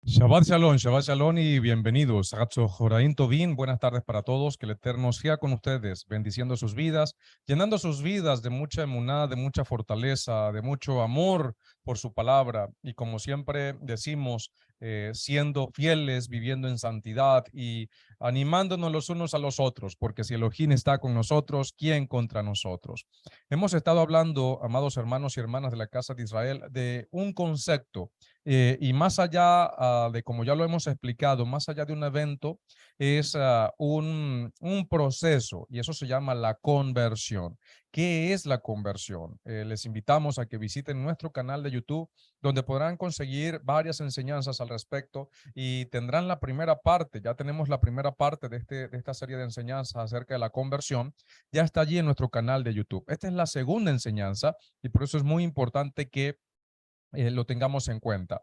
Shabbat Shalom y bienvenidos. Ratzo Joraim Tovim, buenas tardes para todos. Que el Eterno sea con ustedes, bendiciendo sus vidas, llenando sus vidas de mucha emuná, de mucha fortaleza, de mucho amor por su palabra. Y como siempre decimos, siendo fieles, viviendo en santidad y animándonos los unos a los otros, porque si Elohim está con nosotros, ¿quién contra nosotros? Hemos estado hablando, amados hermanos y hermanas de la casa de Israel, de un concepto y más allá de, como ya lo hemos explicado, más allá de un evento, es un proceso y eso se llama la conversión. ¿Qué es la conversión? Les invitamos a que visiten nuestro canal de YouTube, donde podrán conseguir varias enseñanzas al respecto y tendrán la primera parte. Ya tenemos la primera parte de esta serie de enseñanzas acerca de la conversión. Ya está allí en nuestro canal de YouTube. Esta es la segunda enseñanza y por eso es muy importante que lo tengamos en cuenta.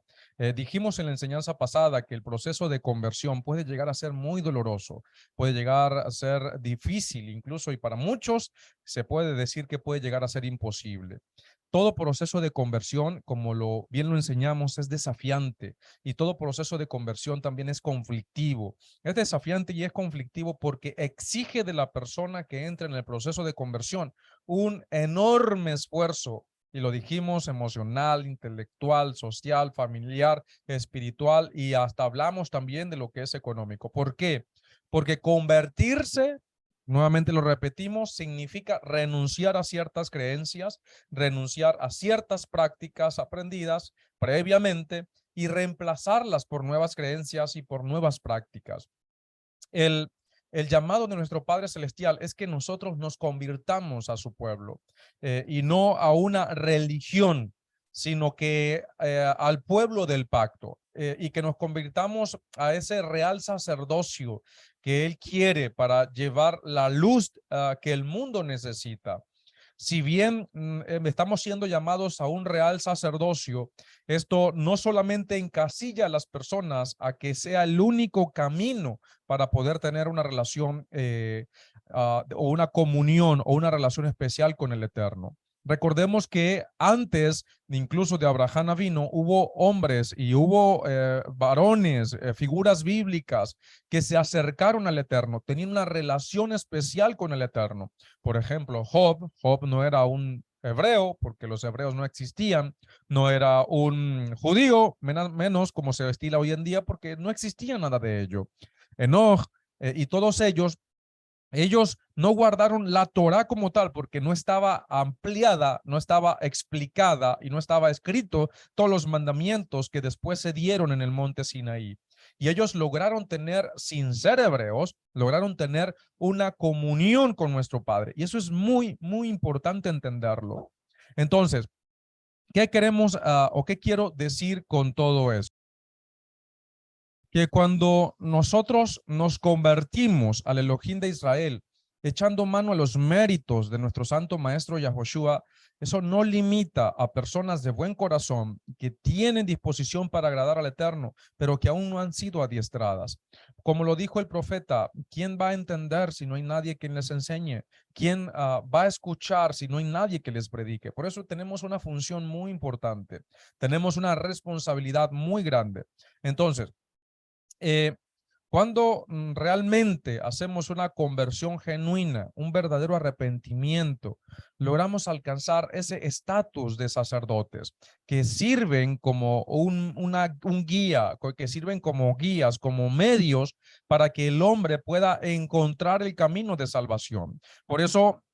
Dijimos en la enseñanza pasada que el proceso de conversión puede llegar a ser muy doloroso, puede llegar a ser difícil incluso y para muchos se puede decir que puede llegar a ser imposible. Todo proceso de conversión, como bien lo enseñamos, es desafiante y todo proceso de conversión también es conflictivo. Es desafiante y es conflictivo porque exige de la persona que entra en el proceso de conversión un enorme esfuerzo, y lo dijimos, emocional, intelectual, social, familiar, espiritual y hasta hablamos también de lo que es económico. ¿Por qué? Porque convertirse, nuevamente lo repetimos, significa renunciar a ciertas creencias, renunciar a ciertas prácticas aprendidas previamente y reemplazarlas por nuevas creencias y por nuevas prácticas. El, el llamado de nuestro Padre Celestial es que nosotros nos convirtamos a su pueblo y no a una religión, sino que al pueblo del pacto y que nos convirtamos a ese real sacerdocio que Él quiere para llevar la luz que el mundo necesita. Si bien estamos siendo llamados a un real sacerdocio, esto no solamente encasilla a las personas a que sea el único camino para poder tener una relación o una comunión o una relación especial con el Eterno. Recordemos que antes incluso de Abraham Avino hubo hombres y hubo varones, figuras bíblicas que se acercaron al Eterno, tenían una relación especial con el Eterno. Por ejemplo, Job no era un hebreo porque los hebreos no existían, no era un judío, menos como se estila hoy en día porque no existía nada de ello. Enoch y todos ellos no guardaron la Torá como tal porque no estaba ampliada, no estaba explicada y no estaba escrito todos los mandamientos que después se dieron en el monte Sinaí. Y ellos lograron tener, sin ser hebreos, lograron tener una comunión con nuestro Padre. Y eso es muy, muy importante entenderlo. Entonces, ¿qué queremos o qué quiero decir con todo eso? Que cuando nosotros nos convertimos al Elohim de Israel, echando mano a los méritos de nuestro santo maestro Yahoshua, eso no limita a personas de buen corazón que tienen disposición para agradar al Eterno, pero que aún no han sido adiestradas. Como lo dijo el profeta, ¿quién va a entender si no hay nadie quien les enseñe? ¿Quién va a escuchar si no hay nadie que les predique? Por eso tenemos una función muy importante, tenemos una responsabilidad muy grande. Entonces, eh, cuando realmente hacemos una conversión genuina, un verdadero arrepentimiento, logramos alcanzar ese estatus de sacerdotes que sirven como un guía, que sirven como guías, como medios para que el hombre pueda encontrar el camino de salvación. Por eso,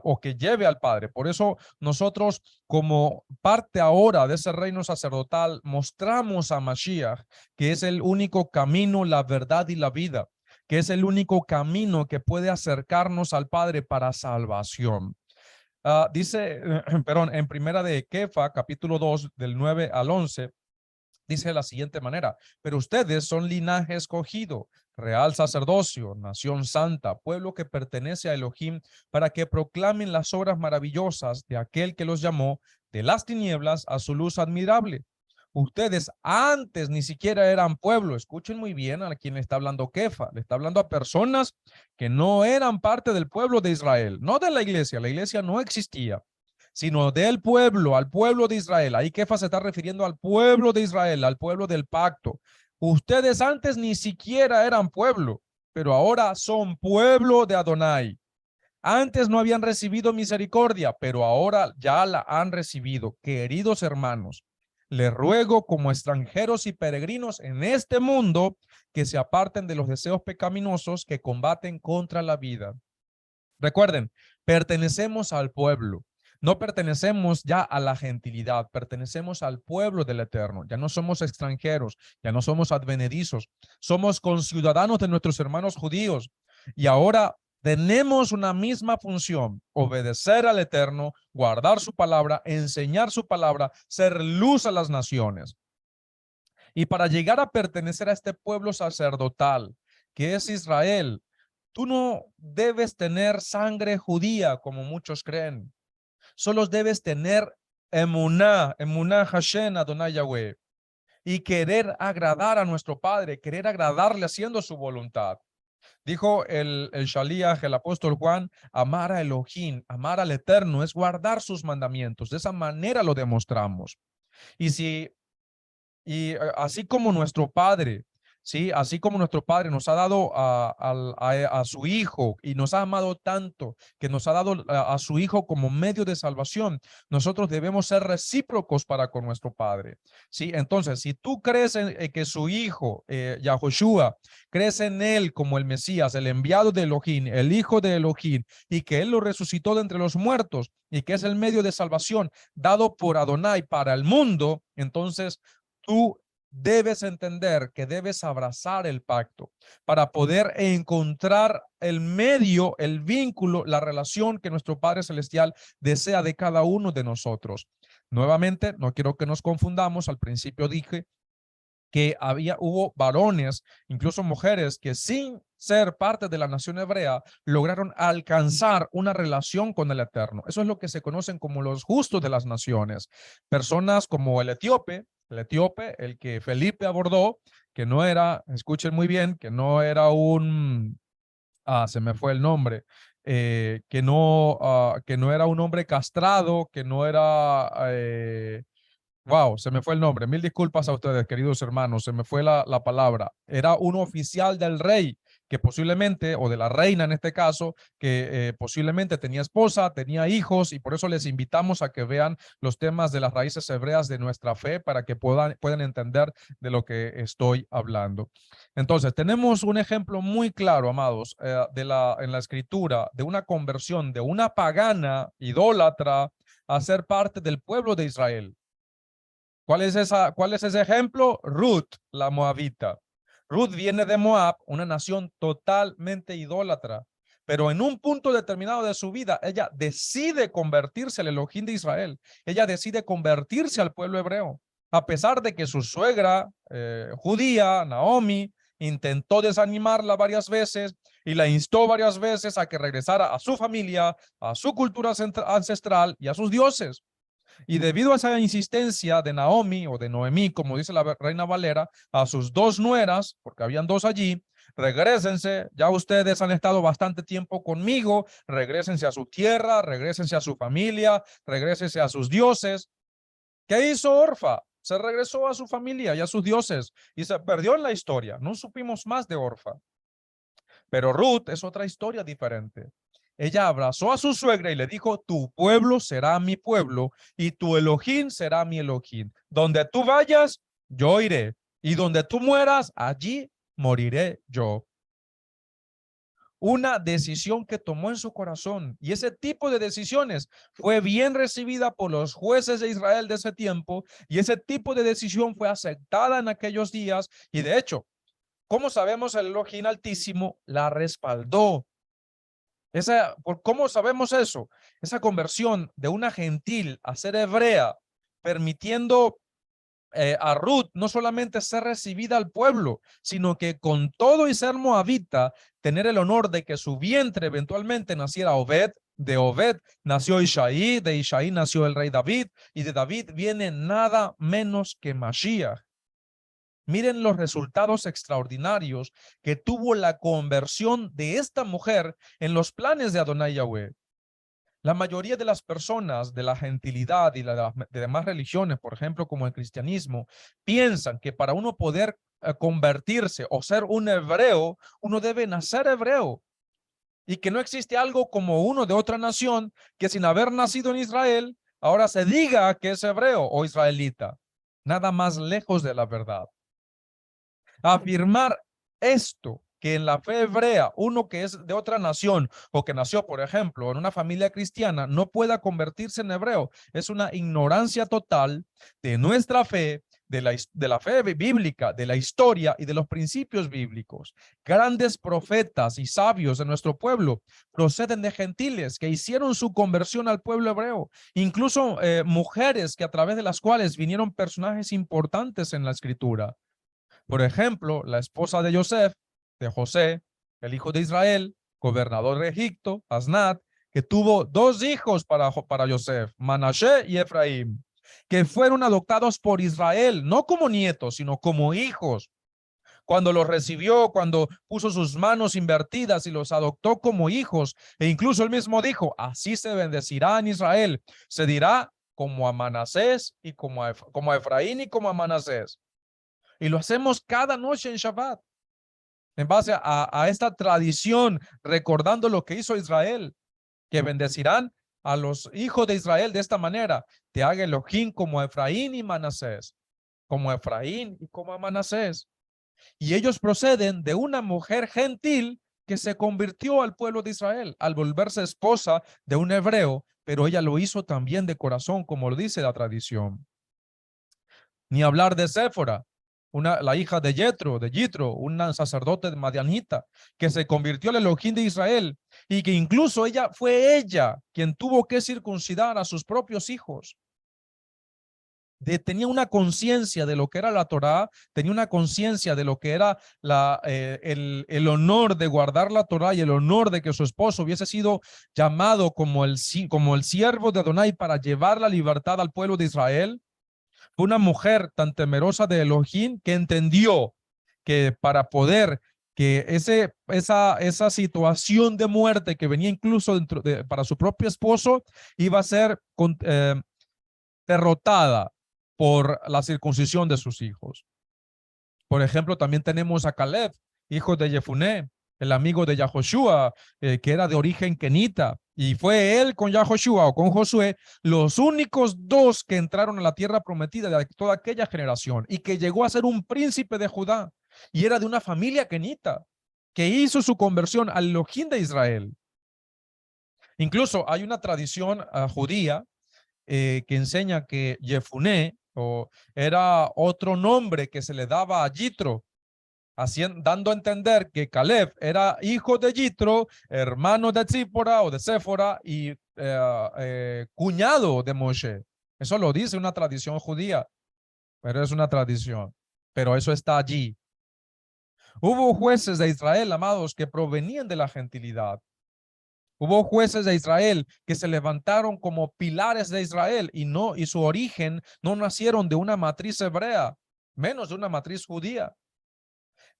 o que lleve al Padre. Por eso nosotros, como parte ahora de ese reino sacerdotal, mostramos a Mashiach que es el único camino, la verdad y la vida, que es el único camino que puede acercarnos al Padre para salvación. Dice, perdón, en primera de Kefa, capítulo 2, del 9 al 11, dice de la siguiente manera: pero ustedes son linaje escogido, real sacerdocio, nación santa, pueblo que pertenece a Elohim, para que proclamen las obras maravillosas de aquel que los llamó de las tinieblas a su luz admirable. Ustedes antes ni siquiera eran pueblo. Escuchen muy bien a quien le está hablando Kefa. Le está hablando a personas que no eran parte del pueblo de Israel, no de la iglesia. La iglesia no existía, sino del pueblo, al pueblo de Israel. Ahí Kefa se está refiriendo al pueblo de Israel, al pueblo del pacto. Ustedes antes ni siquiera eran pueblo, pero ahora son pueblo de Adonai. Antes no habían recibido misericordia, pero ahora ya la han recibido. Queridos hermanos, les ruego como extranjeros y peregrinos en este mundo que se aparten de los deseos pecaminosos que combaten contra la vida. Recuerden, pertenecemos al pueblo. No pertenecemos ya a la gentilidad, pertenecemos al pueblo del Eterno. Ya no somos extranjeros, ya no somos advenedizos, somos conciudadanos de nuestros hermanos judíos. Y ahora tenemos una misma función: obedecer al Eterno, guardar su palabra, enseñar su palabra, ser luz a las naciones. Y para llegar a pertenecer a este pueblo sacerdotal, que es Israel, tú no debes tener sangre judía como muchos creen. Solo debes tener emuná Hashem Adonai Yahweh, y querer agradar a nuestro Padre, querer agradarle haciendo su voluntad. Dijo el Shaliach, el apóstol Juan: amar a Elohim, amar al Eterno es guardar sus mandamientos. De esa manera lo demostramos. Y así como nuestro Padre, ¿sí? Así como nuestro Padre nos ha dado a su Hijo y nos ha amado tanto que nos ha dado a su Hijo como medio de salvación, nosotros debemos ser recíprocos para con nuestro Padre, ¿sí? Entonces, si tú crees en que su Hijo, Yahoshua, crees en Él como el Mesías, el enviado de Elohim, el Hijo de Elohim, y que Él lo resucitó de entre los muertos y que es el medio de salvación dado por Adonai para el mundo, entonces tú debes entender que debes abrazar el pacto para poder encontrar el medio, el vínculo, la relación que nuestro Padre Celestial desea de cada uno de nosotros. Nuevamente, no quiero que nos confundamos. Al principio dije que hubo varones, incluso mujeres, que sin ser parte de la nación hebrea lograron alcanzar una relación con el Eterno. Eso es lo que se conocen como los justos de las naciones. Personas como el etíope, el que Felipe abordó, que no era, escuchen muy bien, que no era se me fue el nombre, que no era un hombre castrado, que no era, wow, se me fue el nombre. Mil disculpas a ustedes, queridos hermanos, se me fue la palabra. Era un oficial del rey que posiblemente, o de la reina en este caso, que posiblemente tenía esposa, tenía hijos, y por eso les invitamos a que vean los temas de las raíces hebreas de nuestra fe para que puedan entender de lo que estoy hablando. Entonces, tenemos un ejemplo muy claro, amados, en la escritura, de una conversión de una pagana idólatra a ser parte del pueblo de Israel. ¿Cuál es ese ejemplo? Ruth, la moabita. Ruth viene de Moab, una nación totalmente idólatra, pero en un punto determinado de su vida, ella decide convertirse al Elohim de Israel. Ella decide convertirse al pueblo hebreo, a pesar de que su suegra judía, Naomi, intentó desanimarla varias veces y la instó varias veces a que regresara a su familia, a su cultura ancestral y a sus dioses. Y debido a esa insistencia de Naomi, o de Noemí, como dice la Reina Valera, a sus dos nueras, porque habían dos allí: regrésense, ya ustedes han estado bastante tiempo conmigo, regrésense a su tierra, regrésense a su familia, regrésense a sus dioses. ¿Qué hizo Orfa? Se regresó a su familia y a sus dioses y se perdió en la historia. No supimos más de Orfa. Pero Ruth es otra historia diferente. Ella abrazó a su suegra y le dijo: tu pueblo será mi pueblo y tu Elohim será mi Elohim. Donde tú vayas, yo iré, y donde tú mueras, allí moriré yo. Una decisión que tomó en su corazón, y ese tipo de decisiones fue bien recibida por los jueces de Israel de ese tiempo, y ese tipo de decisión fue aceptada en aquellos días. Y de hecho, ¿cómo sabemos? El Elohim Altísimo la respaldó. ¿Cómo sabemos eso? Esa conversión de una gentil a ser hebrea, permitiendo a Ruth no solamente ser recibida al pueblo, sino que con todo y ser moabita, tener el honor de que su vientre eventualmente naciera Obed, de Obed nació Isaí, de Isaí nació el rey David, y de David viene nada menos que Mashiach. Miren los resultados extraordinarios que tuvo la conversión de esta mujer en los planes de Adonai Yahweh. La mayoría de las personas de la gentilidad y de demás religiones, por ejemplo, como el cristianismo, piensan que para uno poder convertirse o ser un hebreo, uno debe nacer hebreo y que no existe algo como uno de otra nación que sin haber nacido en Israel, ahora se diga que es hebreo o israelita. Nada más lejos de la verdad. Afirmar esto, que en la fe hebrea, uno que es de otra nación o que nació, por ejemplo, en una familia cristiana, no pueda convertirse en hebreo, es una ignorancia total de nuestra fe, de la fe bíblica, de la historia y de los principios bíblicos. Grandes profetas y sabios de nuestro pueblo proceden de gentiles que hicieron su conversión al pueblo hebreo, incluso mujeres que a través de las cuales vinieron personajes importantes en la escritura. Por ejemplo, la esposa de José, el hijo de Israel, gobernador de Egipto, Asnat, que tuvo dos hijos para José, Manashe y Efraín, que fueron adoptados por Israel, no como nietos, sino como hijos. Cuando los recibió, cuando puso sus manos invertidas y los adoptó como hijos, e incluso él mismo dijo, así se bendecirá en Israel, se dirá como a Manasés y como a Efraín y como a Manasés. Y lo hacemos cada noche en Shabbat, en base a esta tradición, recordando lo que hizo Israel, que bendecirán a los hijos de Israel de esta manera. Te haga Elohim como a Efraín y Manasés, como a Efraín y como a Manasés. Y ellos proceden de una mujer gentil que se convirtió al pueblo de Israel al volverse esposa de un hebreo, pero ella lo hizo también de corazón, como lo dice la tradición. Ni hablar de Séfora, la hija de Yitro, un sacerdote de Madianita, que se convirtió al Elohim de Israel y que incluso fue ella quien tuvo que circuncidar a sus propios hijos. Tenía una conciencia de lo que era la Torá, tenía una conciencia de lo que era el honor de guardar la Torá y el honor de que su esposo hubiese sido llamado como el siervo de Adonai para llevar la libertad al pueblo de Israel. Fue una mujer tan temerosa de Elohim que entendió que para poder que esa situación de muerte que venía incluso para su propio esposo iba a ser derrotada por la circuncisión de sus hijos. Por ejemplo, también tenemos a Caleb, hijo de Jefuné, el amigo de Yahoshua, que era de origen kenita, y fue él con Yahoshua o con Josué los únicos dos que entraron a la tierra prometida de toda aquella generación y que llegó a ser un príncipe de Judá y era de una familia kenita que hizo su conversión al Elohim de Israel. Incluso hay una tradición judía que enseña que Jefuné era otro nombre que se le daba a Yitro, dando a entender que Caleb era hijo de Yitro, hermano de Zípora o de Séfora y cuñado de Moshe. Eso lo dice una tradición judía, pero es una tradición. Pero eso está allí. Hubo jueces de Israel, amados, que provenían de la gentilidad. Hubo jueces de Israel que se levantaron como pilares de Israel y su origen no nacieron de una matriz hebrea, menos de una matriz judía.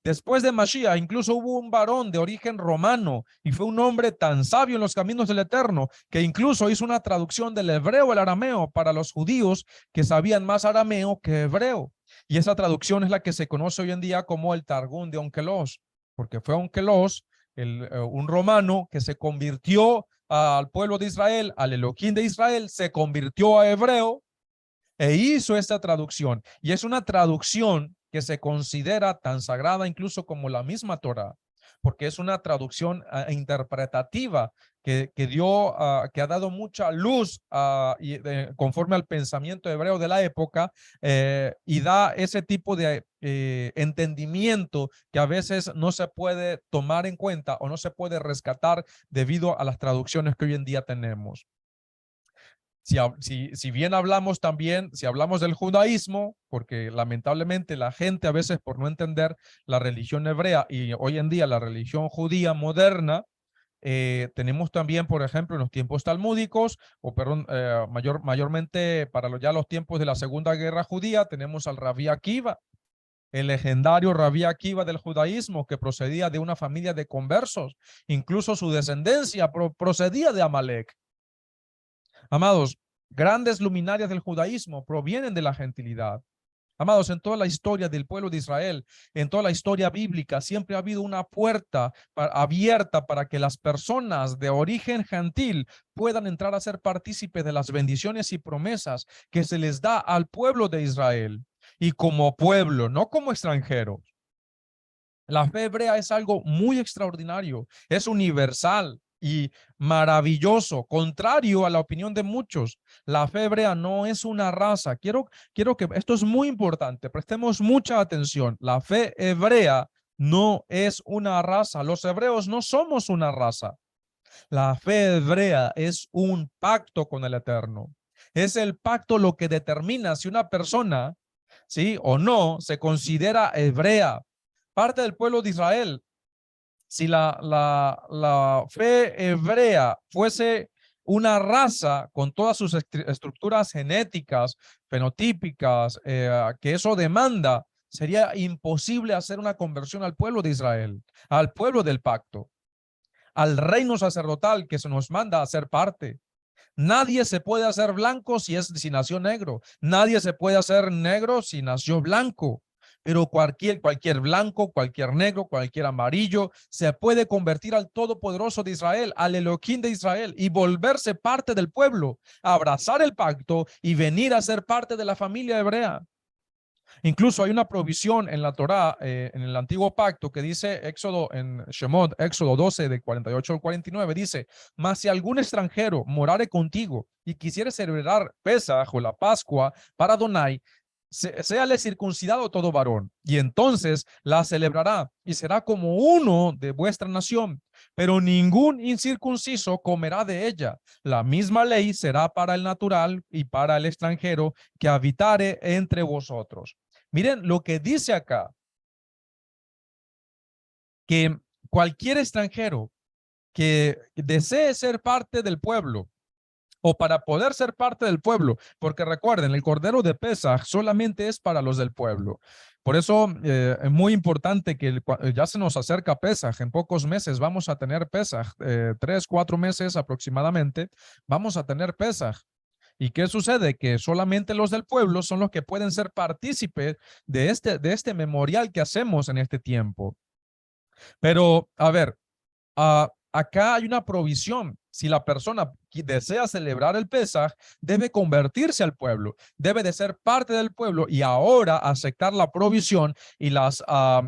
Después de Mashiach, incluso hubo un varón de origen romano y fue un hombre tan sabio en los caminos del Eterno que incluso hizo una traducción del hebreo al arameo para los judíos que sabían más arameo que hebreo. Y esa traducción es la que se conoce hoy en día como el Targum de Onkelos, porque fue Onkelos, un romano que se convirtió al pueblo de Israel, al Elohim de Israel, se convirtió a hebreo e hizo esta traducción. Y es una traducción que se considera tan sagrada incluso como la misma Torah, porque es una traducción interpretativa que ha dado mucha luz conforme al pensamiento hebreo de la época y da ese tipo de entendimiento que a veces no se puede tomar en cuenta o no se puede rescatar debido a las traducciones que hoy en día tenemos. Si bien hablamos también, si hablamos del judaísmo, porque lamentablemente la gente a veces por no entender la religión hebrea y hoy en día la religión judía moderna, tenemos también, por ejemplo, en los tiempos talmúdicos, mayormente para ya los tiempos de la Segunda Guerra Judía, tenemos al Rabí Akiva, el legendario Rabí Akiva del judaísmo que procedía de una familia de conversos, incluso su descendencia procedía de Amalek. Amados, grandes luminarias del judaísmo provienen de la gentilidad. Amados, en toda la historia del pueblo de Israel, en toda la historia bíblica, siempre ha habido una puerta abierta para que las personas de origen gentil puedan entrar a ser partícipes de las bendiciones y promesas que se les da al pueblo de Israel. Y como pueblo, no como extranjero. La fe hebrea es algo muy extraordinario, es universal y maravilloso, contrario a la opinión de muchos. La fe hebrea no es una raza. Quiero que esto es muy importante, prestemos mucha atención. La fe hebrea no es una raza. Los hebreos no somos una raza. La fe hebrea es un pacto con el Eterno. Es el pacto lo que determina si una persona, sí o no, se considera hebrea, parte del pueblo de Israel. Si la fe hebrea fuese una raza con todas sus estructuras genéticas, fenotípicas, que eso demanda, sería imposible hacer una conversión al pueblo de Israel, al pueblo del pacto, al reino sacerdotal que se nos manda a ser parte. Nadie se puede hacer blanco si nació negro. Nadie se puede hacer negro si nació blanco. Pero cualquier blanco, cualquier negro, cualquier amarillo se puede convertir al Todopoderoso de Israel, al Elohim de Israel, y volverse parte del pueblo, abrazar el pacto y venir a ser parte de la familia hebrea. Incluso hay una provisión en la Torá, en el antiguo pacto, que dice en Shemot, Éxodo 12, de 48 al 49, dice: mas si algún extranjero morare contigo y quisiere celebrar Pesaj o la Pascua para Adonai, séale circuncidado todo varón, y entonces la celebrará y será como uno de vuestra nación, pero ningún incircunciso comerá de ella. La misma ley será para el natural y para el extranjero que habitare entre vosotros. Miren lo que dice acá, que cualquier extranjero que desee ser parte del pueblo, o para poder ser parte del pueblo, porque recuerden, el Cordero de Pesaj solamente es para los del pueblo. Por eso es muy importante que ya se nos acerca Pesaj, en pocos meses vamos a tener Pesaj, 3, 4 meses aproximadamente, vamos a tener Pesaj. ¿Y qué sucede? Que solamente los del pueblo son los que pueden ser partícipes de este memorial que hacemos en este tiempo. Pero, a ver, acá hay una provisión. Si la persona desea celebrar el Pesaj, debe convertirse al pueblo, debe de ser parte del pueblo y ahora aceptar la provisión y las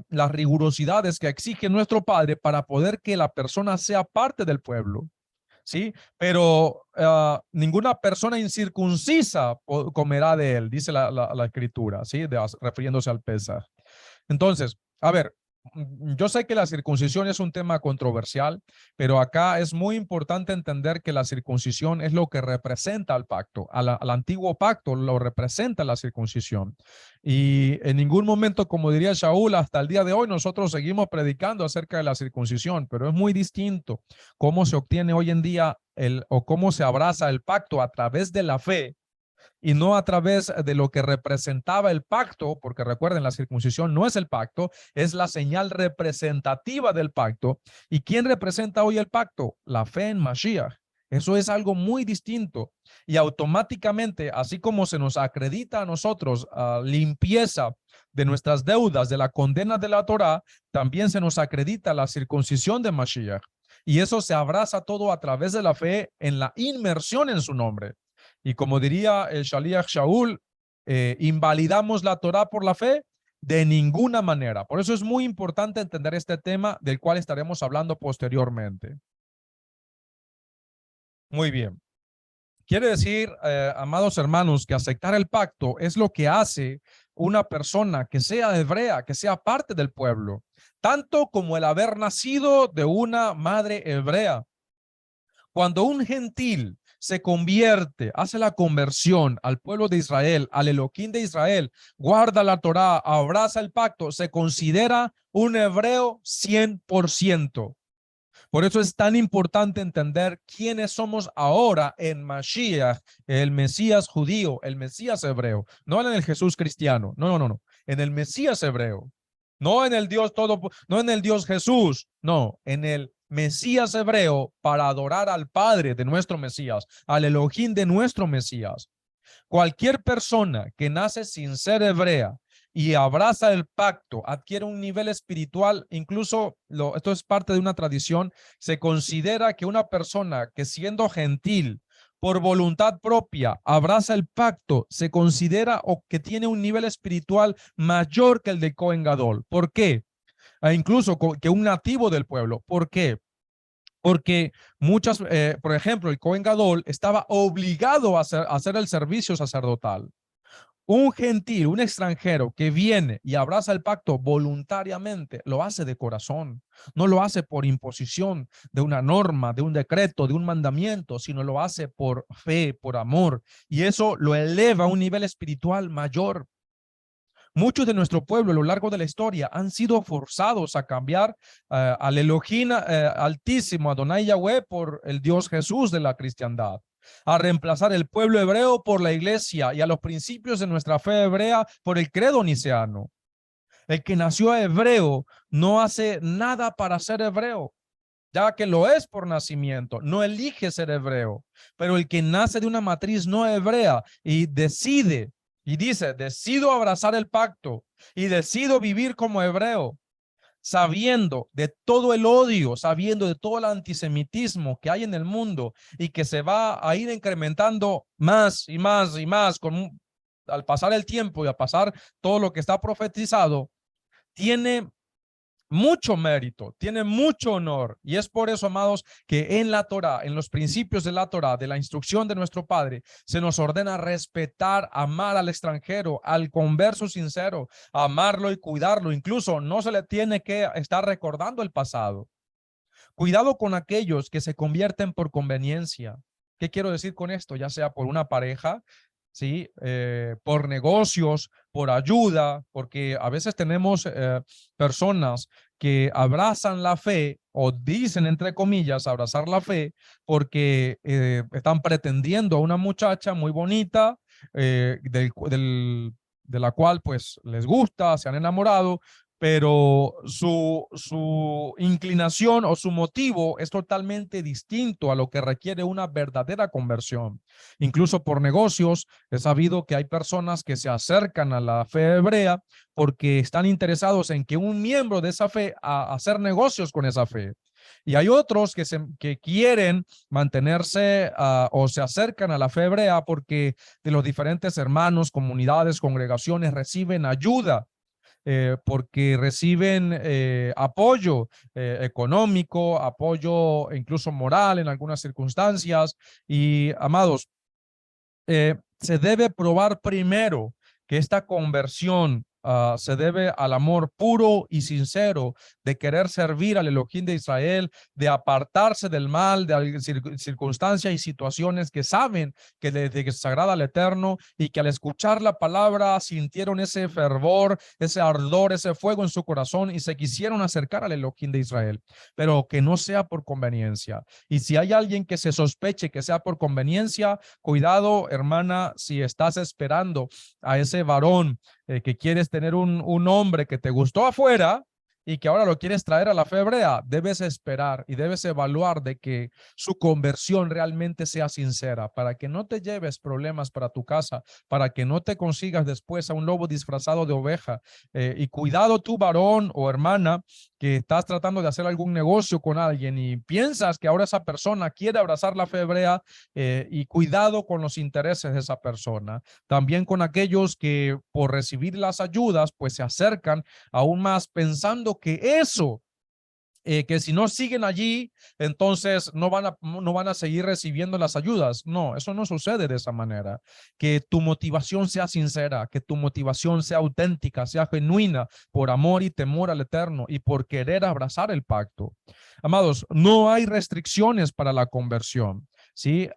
rigurosidades que exige nuestro Padre para poder que la persona sea parte del pueblo. ¿Sí? Pero ninguna persona incircuncisa comerá de él, dice la escritura, ¿sí? Refiriéndose al Pesaj. Entonces, a ver, yo sé que la circuncisión es un tema controversial, pero acá es muy importante entender que la circuncisión es lo que representa al pacto, al antiguo pacto lo representa la circuncisión. Y en ningún momento, como diría Shaul, hasta el día de hoy nosotros seguimos predicando acerca de la circuncisión, pero es muy distinto cómo se obtiene hoy en día o cómo se abraza el pacto a través de la fe y no a través de lo que representaba el pacto, porque recuerden, la circuncisión no es el pacto, es la señal representativa del pacto. ¿Y quién representa hoy el pacto? La fe en Mashiach. Eso es algo muy distinto y automáticamente, así como se nos acredita a nosotros limpieza de nuestras deudas, de la condena de la Torá, también se nos acredita la circuncisión de Mashiach. Y eso se abraza todo a través de la fe en la inmersión en su nombre. Y como diría el Shaliach Shaul, ¿invalidamos la Torá por la fe? De ninguna manera. Por eso es muy importante entender este tema del cual estaremos hablando posteriormente. Muy bien. Quiere decir, amados hermanos, que aceptar el pacto es lo que hace una persona que sea hebrea, que sea parte del pueblo, tanto como el haber nacido de una madre hebrea. Cuando un gentil se convierte, hace la conversión al pueblo de Israel, al Elohim de Israel, guarda la Torá, abraza el pacto, se considera un hebreo 100%. Por eso es tan importante entender quiénes somos ahora en Mashiach, el Mesías judío, el Mesías hebreo, no en el Jesús cristiano, no, en el Mesías hebreo, no en el Dios todo, no en el Dios Jesús, no, en el Mesías hebreo para adorar al Padre de nuestro Mesías, al Elohim de nuestro Mesías. Cualquier persona que nace sin ser hebrea y abraza el pacto, adquiere un nivel espiritual, incluso esto es parte de una tradición, se considera que una persona que siendo gentil por voluntad propia abraza el pacto, se considera o que tiene un nivel espiritual mayor que el de Cohen Gadol. ¿Por qué? Incluso que un nativo del pueblo. ¿Por qué? Porque muchas, por ejemplo, el Cohen Gadol estaba obligado a hacer el servicio sacerdotal. Un gentil, un extranjero que viene y abraza el pacto voluntariamente, lo hace de corazón. No lo hace por imposición de una norma, de un decreto, de un mandamiento, sino lo hace por fe, por amor. Y eso lo eleva a un nivel espiritual mayor. Muchos de nuestro pueblo a lo largo de la historia han sido forzados a cambiar al Elohim altísimo, Adonai Yahweh, por el Dios Jesús de la cristiandad, a reemplazar el pueblo hebreo por la iglesia y a los principios de nuestra fe hebrea por el credo niceno. El que nació hebreo no hace nada para ser hebreo, ya que lo es por nacimiento, no elige ser hebreo, pero el que nace de una matriz no hebrea y decide y dice, decido abrazar el pacto y decido vivir como hebreo, sabiendo de todo el odio, sabiendo de todo el antisemitismo que hay en el mundo y que se va a ir incrementando más y más y más al pasar el tiempo y a pasar todo lo que está profetizado, tiene mucho mérito, tiene mucho honor. Y es por eso, amados, que en la Torá, en los principios de la Torá, de la instrucción de nuestro Padre, se nos ordena respetar, amar al extranjero, al converso sincero, amarlo y cuidarlo. Incluso no se le tiene que estar recordando el pasado. Cuidado con aquellos que se convierten por conveniencia. ¿Qué quiero decir con esto? Ya sea por una pareja, ¿sí? Por negocios, por ayuda, porque a veces tenemos personas que abrazan la fe o dicen, entre comillas, abrazar la fe porque están pretendiendo a una muchacha muy bonita de la cual pues les gusta, se han enamorado, pero su inclinación o su motivo es totalmente distinto a lo que requiere una verdadera conversión. Incluso por negocios, he sabido que hay personas que se acercan a la fe hebrea porque están interesados en que un miembro de esa fe a hacer negocios con esa fe. Y hay otros que quieren mantenerse o se acercan a la fe hebrea porque de los diferentes hermanos, comunidades, congregaciones reciben ayuda, porque reciben apoyo económico, apoyo incluso moral en algunas circunstancias. Y amados, se debe probar primero que esta conversión se debe al amor puro y sincero de querer servir al Elohim de Israel, de apartarse del mal, de circunstancias y situaciones que saben que les desagrada al Eterno y que al escuchar la palabra sintieron ese fervor, ese ardor, ese fuego en su corazón y se quisieron acercar al Elohim de Israel, pero que no sea por conveniencia. Y si hay alguien que se sospeche que sea por conveniencia, cuidado, hermana, si estás esperando a ese varón que quieres tener un hombre que te gustó afuera y que ahora lo quieres traer a la fe hebrea, debes esperar y debes evaluar de que su conversión realmente sea sincera, para que no te lleves problemas para tu casa, para que no te consigas después a un lobo disfrazado de oveja. Y cuidado tú, varón o hermana, que estás tratando de hacer algún negocio con alguien y piensas que ahora esa persona quiere abrazar la fe hebrea, y cuidado con los intereses de esa persona. También con aquellos que por recibir las ayudas, pues se acercan aún más pensando que eso, que si no siguen allí, entonces no van a seguir recibiendo las ayudas. No, eso no sucede de esa manera. Que tu motivación sea sincera, que tu motivación sea auténtica, sea genuina, por amor y temor al Eterno y por querer abrazar el pacto. Amados, no hay restricciones para la conversión. ¿Sí?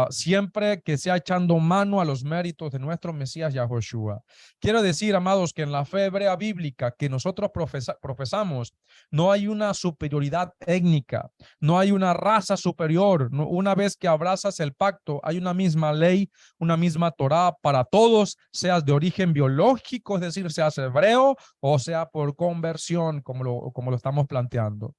Siempre que sea echando mano a los méritos de nuestro Mesías Yahoshua. Quiero decir, amados, que en la fe hebrea bíblica que nosotros profesamos, no hay una superioridad étnica, no hay una raza superior. No, una vez que abrazas el pacto, hay una misma ley, una misma Torá para todos, seas de origen biológico, es decir, seas hebreo o sea por conversión, como lo estamos planteando.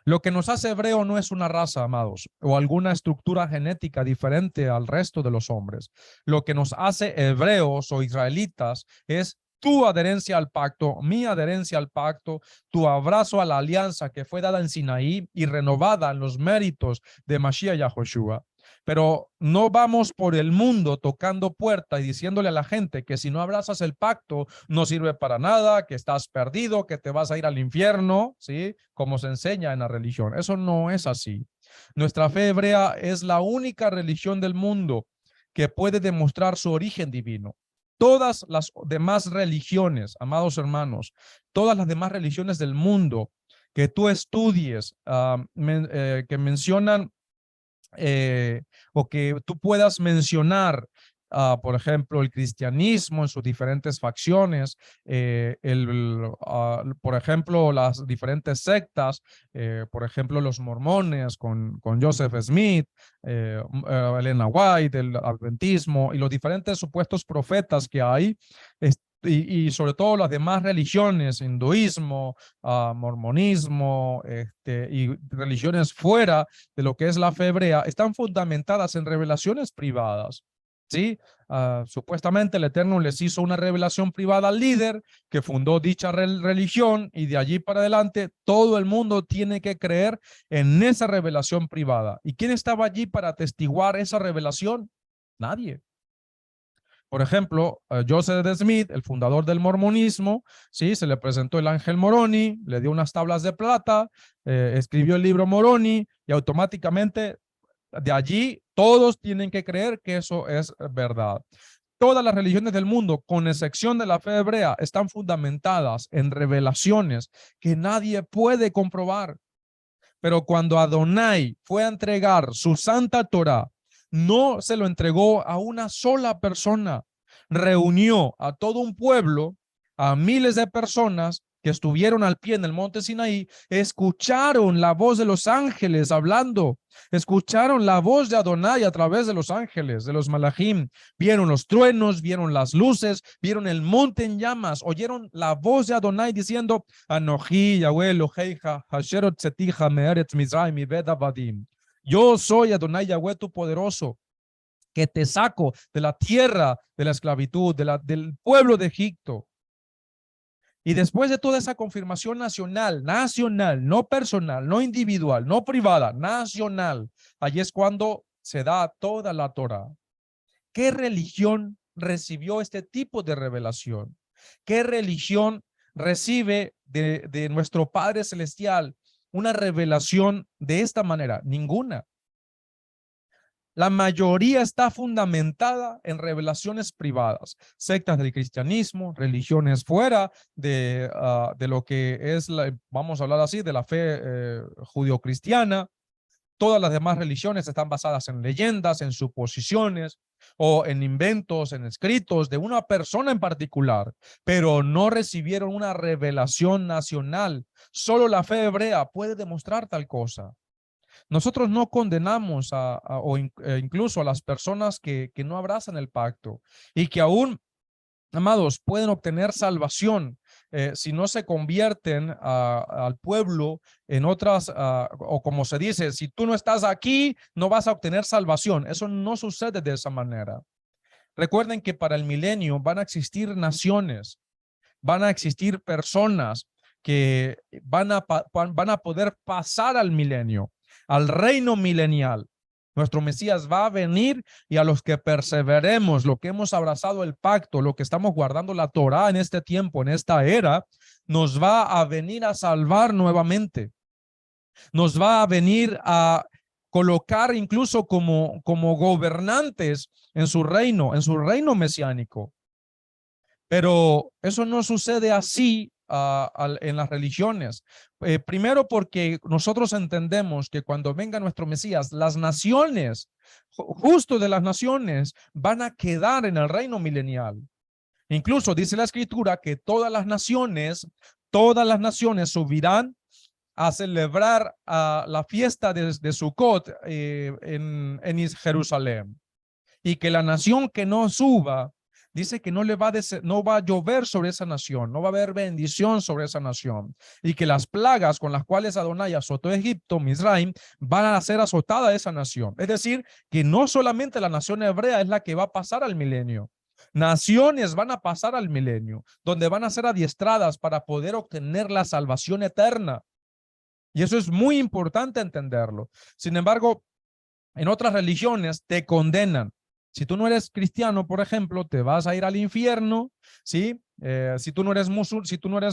Lo que nos hace hebreo no es una raza, amados, o alguna estructura genética diferente al resto de los hombres. Lo que nos hace hebreos o israelitas es tu adherencia al pacto, mi adherencia al pacto, tu abrazo a la alianza que fue dada en Sinaí y renovada en los méritos de Mashiach Yahushua. Pero no vamos por el mundo tocando puerta y diciéndole a la gente que si no abrazas el pacto no sirve para nada, que estás perdido, que te vas a ir al infierno, ¿sí? Como se enseña en la religión. Eso no es así. Nuestra fe hebrea es la única religión del mundo que puede demostrar su origen divino. Todas las demás religiones, amados hermanos, todas las demás religiones del mundo que tú estudies, que mencionan o que tú puedas mencionar, por ejemplo, el cristianismo en sus diferentes facciones, por ejemplo, las diferentes sectas, por ejemplo, los mormones con Joseph Smith, Elena White, el adventismo y los diferentes supuestos profetas que hay, y sobre todo las demás religiones, hinduismo, mormonismo, y religiones fuera de lo que es la fe hebrea, están fundamentadas en revelaciones privadas. ¿Sí? Supuestamente el Eterno les hizo una revelación privada al líder que fundó dicha religión, y de allí para adelante todo el mundo tiene que creer en esa revelación privada. ¿Y quién estaba allí para atestiguar esa revelación? Nadie. Por ejemplo, Joseph Smith, el fundador del mormonismo, sí, se le presentó el ángel Moroni, le dio unas tablas de plata, escribió el libro Moroni y automáticamente de allí todos tienen que creer que eso es verdad. Todas las religiones del mundo, con excepción de la fe hebrea, están fundamentadas en revelaciones que nadie puede comprobar. Pero cuando Adonai fue a entregar su santa Torah, no se lo entregó a una sola persona. Reunió a todo un pueblo, a miles de personas que estuvieron al pie en el monte Sinaí, escucharon la voz de los ángeles hablando, escucharon la voz de Adonai a través de los ángeles, de los malachim, vieron los truenos, vieron las luces, vieron el monte en llamas, oyeron la voz de Adonai diciendo, Anoji, Yahweh, Eloheija, Hasher Otzetija, Me'eretz Mizraim, Mibed Avadim. Yo soy Adonai Yahweh, tu poderoso, que te saco de la tierra de la esclavitud, del pueblo de Egipto. Y después de toda esa confirmación nacional, no personal, no individual, no privada, nacional, allí es cuando se da toda la Torah. ¿Qué religión recibió este tipo de revelación? ¿Qué religión recibe de nuestro Padre Celestial una revelación de esta manera? Ninguna. La mayoría está fundamentada en revelaciones privadas, sectas del cristianismo, religiones fuera de lo que es, vamos a hablar así, de la fe judio-cristiana. Todas las demás religiones están basadas en leyendas, en suposiciones o en inventos, en escritos de una persona en particular, pero no recibieron una revelación nacional. Solo la fe hebrea puede demostrar tal cosa. Nosotros no condenamos incluso a las personas que no abrazan el pacto y que aún, amados, pueden obtener salvación si no se convierten al pueblo en otras, o como se dice, si tú no estás aquí, no vas a obtener salvación. Eso no sucede de esa manera. Recuerden que para el milenio van a existir naciones, van a existir personas que van a poder pasar al milenio, al reino milenial. Nuestro Mesías va a venir y a los que perseveremos, lo que hemos abrazado el pacto, lo que estamos guardando la Torah en este tiempo, en esta era, nos va a venir a salvar nuevamente. Nos va a venir a colocar incluso como gobernantes en su reino mesiánico. Pero eso no sucede así en las religiones. Primero porque nosotros entendemos que cuando venga nuestro Mesías, las naciones, justo de las naciones, van a quedar en el reino milenial. Incluso dice la escritura que todas las naciones subirán a celebrar la fiesta de Sukkot en Jerusalén. Y que la nación que no suba dice que no va a llover sobre esa nación, no va a haber bendición sobre esa nación, y que las plagas con las cuales Adonai azotó a Egipto, Misraim, van a ser azotada esa nación. Es decir, que no solamente la nación hebrea es la que va a pasar al milenio. Naciones van a pasar al milenio, donde van a ser adiestradas para poder obtener la salvación eterna. Y eso es muy importante entenderlo. Sin embargo, en otras religiones te condenan. Si tú no eres cristiano, por ejemplo, te vas a ir al infierno, ¿sí? Si tú no eres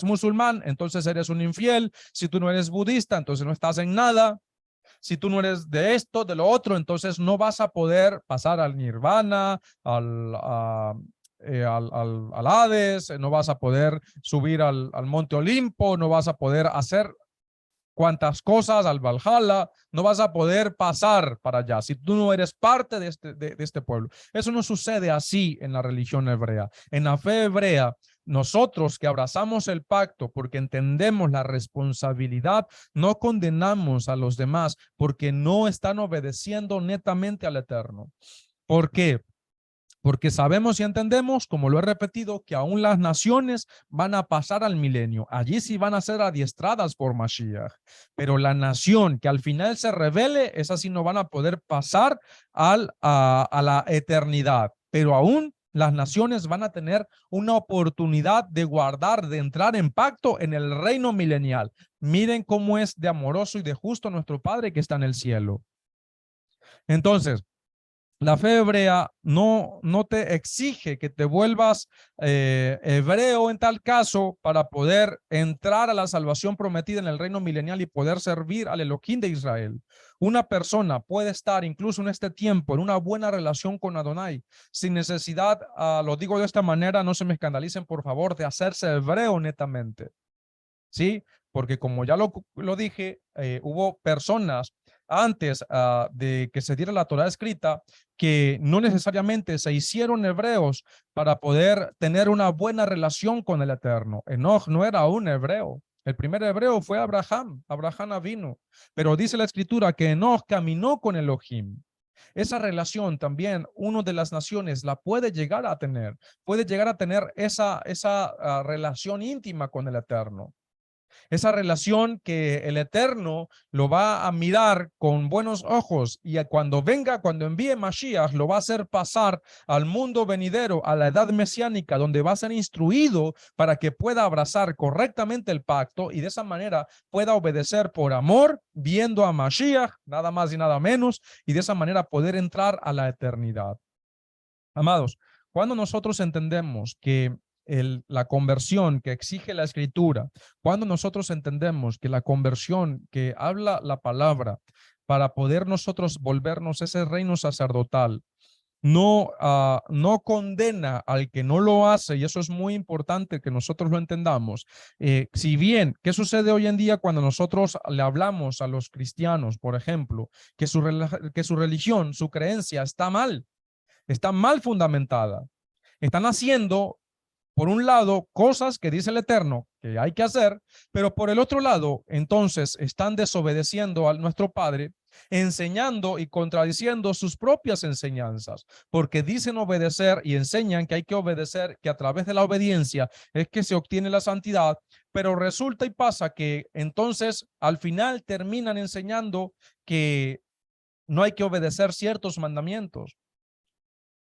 musulmán, entonces eres un infiel. Si tú no eres budista, entonces no estás en nada. Si tú no eres de esto, de lo otro, entonces no vas a poder pasar al nirvana, al Hades, no vas a poder subir al Monte Olimpo, no vas a poder hacer cuantas cosas al Valhalla, no vas a poder pasar para allá si tú no eres parte de este pueblo. Eso no sucede así en la religión hebrea. En la fe hebrea, nosotros que abrazamos el pacto porque entendemos la responsabilidad, no condenamos a los demás porque no están obedeciendo netamente al Eterno. ¿Por qué? Porque sabemos y entendemos, como lo he repetido, que aún las naciones van a pasar al milenio. Allí sí van a ser adiestradas por Mashiach. Pero la nación que al final se revele, esas sí no van a poder pasar a la eternidad. Pero aún las naciones van a tener una oportunidad de guardar, de entrar en pacto en el reino milenial. Miren cómo es de amoroso y de justo nuestro Padre que está en el cielo. Entonces, la fe hebrea no te exige que te vuelvas hebreo en tal caso para poder entrar a la salvación prometida en el reino milenial y poder servir al Elohim de Israel. Una persona puede estar incluso en este tiempo en una buena relación con Adonai sin necesidad, lo digo de esta manera, no se me escandalicen por favor, de hacerse hebreo netamente. ¿Sí? Porque como ya lo dije, hubo personas antes de que se diera la Torá escrita que no necesariamente se hicieron hebreos para poder tener una buena relación con el Eterno. Enoch no era un hebreo. El primer hebreo fue Abraham vino, pero dice la escritura que Enoch caminó con Elohim. Esa relación también uno de las naciones la puede llegar a tener esa relación íntima con el Eterno. Esa relación que el Eterno lo va a mirar con buenos ojos y cuando envíe Mashiach, lo va a hacer pasar al mundo venidero, a la edad mesiánica, donde va a ser instruido para que pueda abrazar correctamente el pacto y de esa manera pueda obedecer por amor, viendo a Mashiach, nada más y nada menos, y de esa manera poder entrar a la eternidad. Amados, cuando nosotros entendemos que la conversión que exige la escritura, cuando nosotros entendemos que la conversión que habla la palabra para poder nosotros volvernos ese reino sacerdotal, no condena al que no lo hace, y eso es muy importante que nosotros lo entendamos. Si bien, ¿qué sucede hoy en día cuando nosotros le hablamos a los cristianos, por ejemplo, que su religión, su creencia está mal fundamentada? Están haciendo, por un lado, cosas que dice el Eterno que hay que hacer, pero por el otro lado, entonces están desobedeciendo a nuestro Padre, enseñando y contradiciendo sus propias enseñanzas, porque dicen obedecer y enseñan que hay que obedecer, que a través de la obediencia es que se obtiene la santidad, pero resulta y pasa que entonces al final terminan enseñando que no hay que obedecer ciertos mandamientos.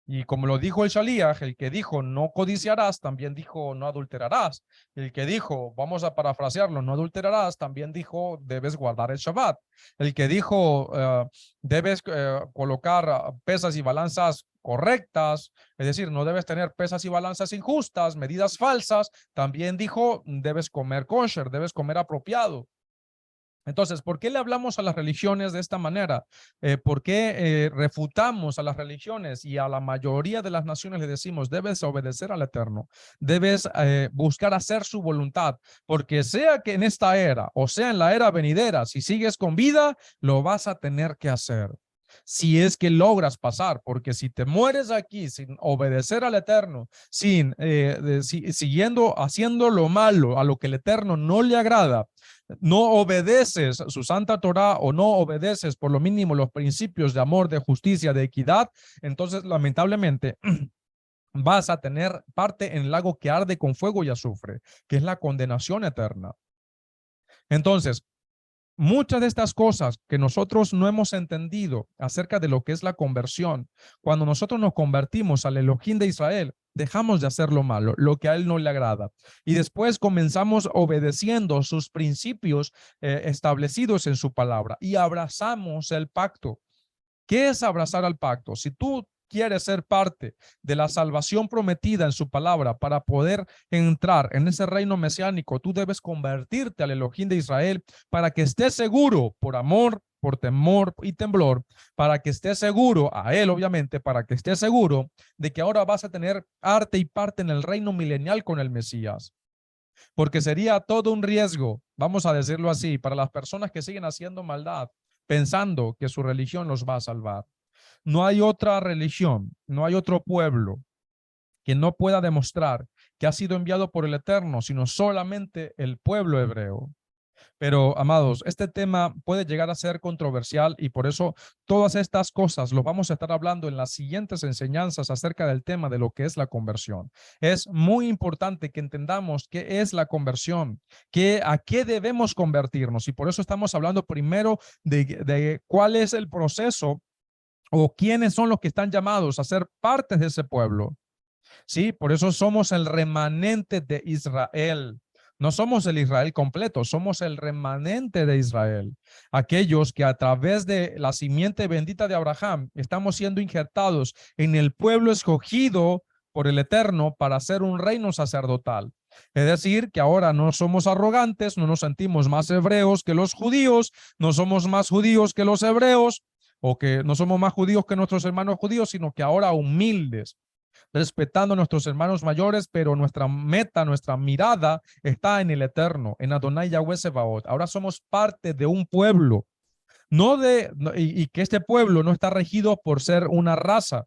Y como lo dijo el Shaliach, el que dijo no codiciarás, también dijo no adulterarás. El que dijo, vamos a parafrasearlo, no adulterarás, también dijo debes guardar el Shabbat. El que dijo debes colocar pesas y balanzas correctas, es decir, no debes tener pesas y balanzas injustas, medidas falsas, también dijo debes comer kosher, debes comer apropiado. Entonces, ¿por qué le hablamos a las religiones de esta manera? ¿Por qué refutamos a las religiones y a la mayoría de las naciones le decimos, debes obedecer al Eterno, debes buscar hacer su voluntad, porque sea que en esta era o sea en la era venidera, si sigues con vida, lo vas a tener que hacer? Si es que logras pasar, porque si te mueres aquí sin obedecer al Eterno, siguiendo, haciendo lo malo, a lo que el Eterno no le agrada, no obedeces su santa Torah o no obedeces por lo mínimo los principios de amor, de justicia, de equidad, entonces lamentablemente vas a tener parte en el lago que arde con fuego y azufre, que es la condenación eterna. Entonces, muchas de estas cosas que nosotros no hemos entendido acerca de lo que es la conversión, cuando nosotros nos convertimos al Elohim de Israel, dejamos de hacer lo malo, lo que a él no le agrada. Y después comenzamos obedeciendo sus principios establecidos en su palabra y abrazamos el pacto. ¿Qué es abrazar al pacto? Si tú quieres ser parte de la salvación prometida en su palabra para poder entrar en ese reino mesiánico, tú debes convertirte al Elohim de Israel para que estés seguro, por amor, por temor y temblor, para que estés seguro, a él obviamente, para que estés seguro de que ahora vas a tener arte y parte en el reino milenial con el Mesías. Porque sería todo un riesgo, vamos a decirlo así, para las personas que siguen haciendo maldad, pensando que su religión los va a salvar. No hay otra religión, no hay otro pueblo que no pueda demostrar que ha sido enviado por el Eterno, sino solamente el pueblo hebreo. Pero, amados, este tema puede llegar a ser controversial y por eso todas estas cosas lo vamos a estar hablando en las siguientes enseñanzas acerca del tema de lo que es la conversión. Es muy importante que entendamos qué es la conversión, a qué debemos convertirnos y por eso estamos hablando primero de cuál es el proceso o quiénes son los que están llamados a ser parte de ese pueblo. Sí, por eso somos el remanente de Israel. No somos el Israel completo, somos el remanente de Israel. Aquellos que a través de la simiente bendita de Abraham estamos siendo injertados en el pueblo escogido por el Eterno para ser un reino sacerdotal. Es decir, que ahora no somos arrogantes, no nos sentimos más hebreos que los judíos, no somos más judíos que los hebreos, o que no somos más judíos que nuestros hermanos judíos, sino que ahora humildes, respetando a nuestros hermanos mayores, pero nuestra meta, nuestra mirada está en el Eterno, en Adonai Yahweh Sebaot. Ahora somos parte de un pueblo, y que este pueblo no está regido por ser una raza,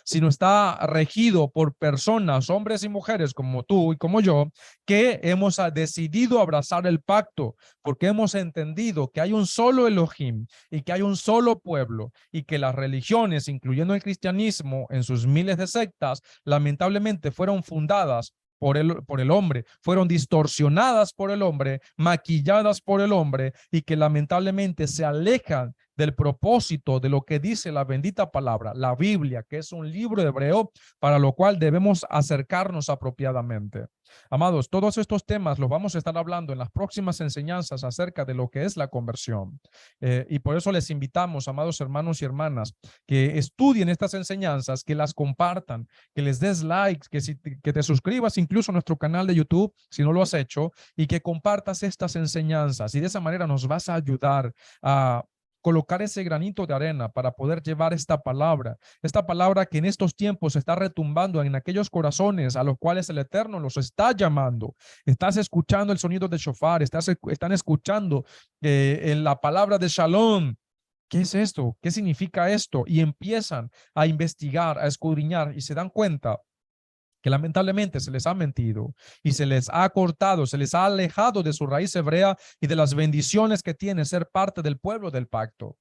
sino está regido por personas, hombres y mujeres como tú y como yo, que hemos decidido abrazar el pacto, porque hemos entendido que hay un solo Elohim y que hay un solo pueblo y que las religiones, incluyendo el cristianismo en sus miles de sectas, lamentablemente fueron fundadas por el hombre, fueron distorsionadas por el hombre, maquilladas por el hombre y que lamentablemente se alejan del propósito de lo que dice la bendita palabra, la Biblia, que es un libro hebreo para lo cual debemos acercarnos apropiadamente. Amados, todos estos temas los vamos a estar hablando en las próximas enseñanzas acerca de lo que es la conversión. Y por eso les invitamos, amados hermanos y hermanas, que estudien estas enseñanzas, que las compartan, que les des likes, que te suscribas incluso a nuestro canal de YouTube, si no lo has hecho, y que compartas estas enseñanzas. Y de esa manera nos vas a ayudar a colocar ese granito de arena para poder llevar esta palabra que en estos tiempos está retumbando en aquellos corazones a los cuales el Eterno los está llamando. Estás escuchando el sonido de shofar, están escuchando en la palabra de Shalom. ¿Qué es esto? ¿Qué significa esto? Y empiezan a investigar, a escudriñar y se dan cuenta que lamentablemente se les ha mentido y se les ha cortado, se les ha alejado de su raíz hebrea y de las bendiciones que tiene ser parte del pueblo del pacto.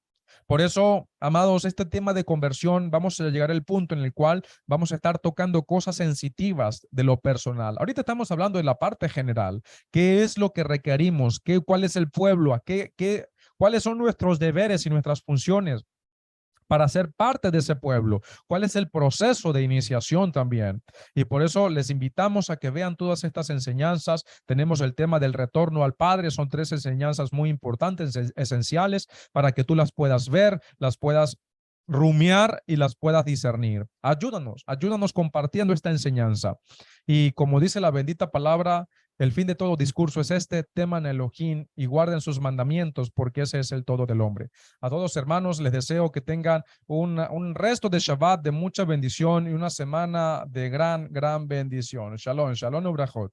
Por eso, amados, este tema de conversión, vamos a llegar al punto en el cual vamos a estar tocando cosas sensitivas de lo personal. Ahorita estamos hablando de la parte general. ¿Qué es lo que requerimos? ¿Cuál es el pueblo? ¿Cuáles son nuestros deberes y nuestras funciones para ser parte de ese pueblo? ¿Cuál es el proceso de iniciación también? Y por eso les invitamos a que vean todas estas enseñanzas. Tenemos el tema del retorno al Padre. Son 3 enseñanzas muy importantes, esenciales, para que tú las puedas ver, las puedas rumiar y las puedas discernir. Ayúdanos compartiendo esta enseñanza. Y como dice la bendita palabra, el fin de todo discurso es este: teman a Elohim y guarden sus mandamientos, porque ese es el todo del hombre. A todos, hermanos, les deseo que tengan un resto de Shabbat de mucha bendición y una semana de gran bendición. Shalom, shalom, ubrajot.